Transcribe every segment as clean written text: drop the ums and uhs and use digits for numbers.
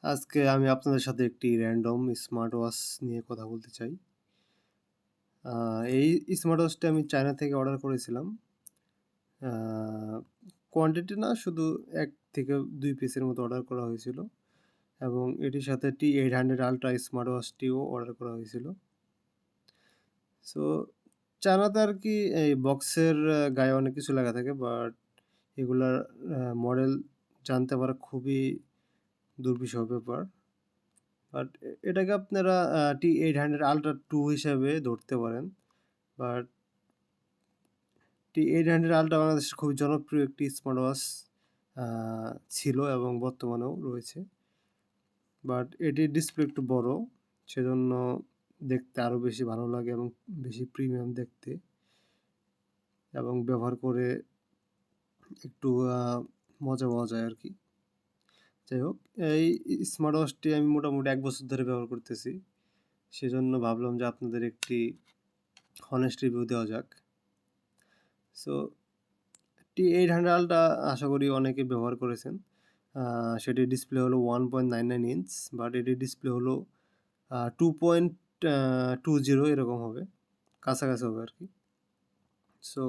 আজকে আমি আপনাদের সাথে একটি র‍্যান্ডম স্মার্ট ওয়াচ নিয়ে কথা বলতে চাই। এই স্মার্ট ওয়াচটা আমি চায়না থেকে অর্ডার করেছিলাম। আ কোয়ান্টিটি না, শুধু ১ থেকে ২ পিসের মতো অর্ডার করা হয়েছিল এবং এটির সাথে T800 আল্ট্রা স্মার্ট ওয়াচটিও অর্ডার করা হয়েছিল। সো চায়নাতে আরকি এই বক্সের গায়ে অনেক কিছু লেখা থাকে, বাট এগুলার মডেল জানতে পারা খুবই দুর্বিষহ ব্যাপার। বাট এটাকে আপনারা T800 আল্ট্রা 2 হিসাবে ধরতে পারেন। বাট T800 আল্ট্রা বাংলাদেশের খুবই জনপ্রিয় একটি স্মার্ট ওয়াচ আ ছিল এবং বর্তমানেও রয়েছে। বাট এটির ডিসপ্লে একটু বড়, সেজন্য দেখতে আরও বেশি ভালো লাগে এবং বেশি প্রিমিয়াম দেখতে, এবং ব্যবহার করে একটু মজা পাওয়া যায় আরকি। যাই হোক, এই স্মার্ট ওয়াচটি আমি মোটামুটি ১ বছর ধরে ব্যবহার করতেছি। সেজন্য ভাবলাম যে আপনাদের একটি হনেস্ট রিভিউ দেওয়া যাক। সো T800 আল্ট্রা আশা করি অনেকে ব্যবহার করেছেন। সেটির ডিসপ্লে হলো 1.99 ইঞ্চ, বাট এটির ডিসপ্লে হলো 2.20 এরকম হবে, কাছাকাছি হবে আরকি। সো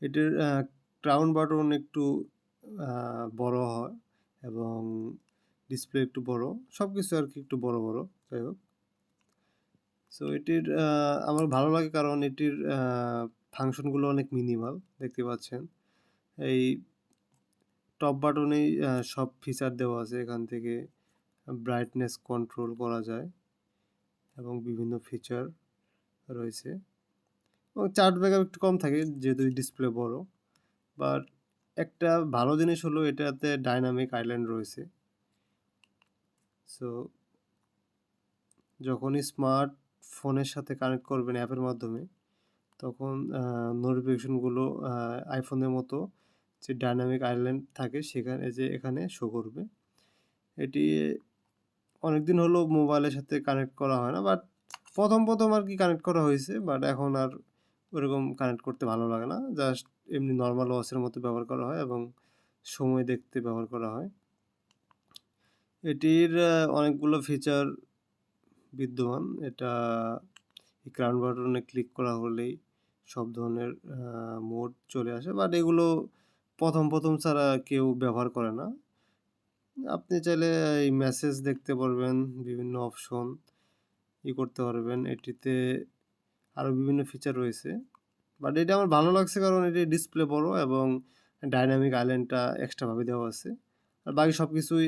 এটির ক্রাউন বাটন একটু বড় হয় এবং ডিসপ্লে একটু বড়। সবকিছু আরকি একটু বড়, বড়। যাই হোক। সো এটির আমার ভালো লাগে কারণ এটির ফাংশনগুলো অনেক মিনিমাল, দেখতে পাচ্ছেন। এই টপ বাটনেই সব ফিচার দেওয়া আছে। এখান থেকে ব্রাইটনেস কন্ট্রোল করা যায় এবং বিভিন্ন ফিচার রয়েছে, এবং চার্জ ব্যাকআপ একটু কম থাকে যেহেতু ডিসপ্লে বড়। বাট একটা ভালো জিনিস হলো এটাতে ডায়নামিক আইল্যান্ড রয়েছে। সো যখনই স্মার্ট ফোনের সাথে কানেক্ট করবেন অ্যাপের মাধ্যমে, তখন নোটিফিকেশনগুলো আইফোনের মতো যে ডায়নামিক আইল্যান্ড থাকে এখানে শো করবে। এটি অনেকদিন হলো মোবাইলের সাথে কানেক্ট করা হয় না, বাট প্রথম আরকি কানেক্ট করা হয়েছে, বাট এখন আর ওরকম কানেক্ট করতে ভালো লাগে না। জাস্ট এমনি নরমাল ওয়াচের মতো ব্যবহার করা হয় এবং সময় দেখতে ব্যবহার করা হয়। এটির অনেকগুলো ফিচার বিদ্যমান। এটা এই ক্রাউন বাটনে ক্লিক করা হলেই সব ধরনের মোড চলে আসে, বাট এগুলো প্রথম ছাড়া কেউ ব্যবহার করে না। আপনি চাইলে এই মেসেজ দেখতে পারবেন, বিভিন্ন অপশন করতে পারবেন। এটিতে আরও বিভিন্ন ফিচার রয়েছে। বাট এটা আমার ভালো লাগছে কারণ এটির ডিসপ্লে বড় এবং ডায়নামিক আইল্যান্ডটা এক্সট্রাভাবে দেওয়া আছে। আর বাকি সবকিছুই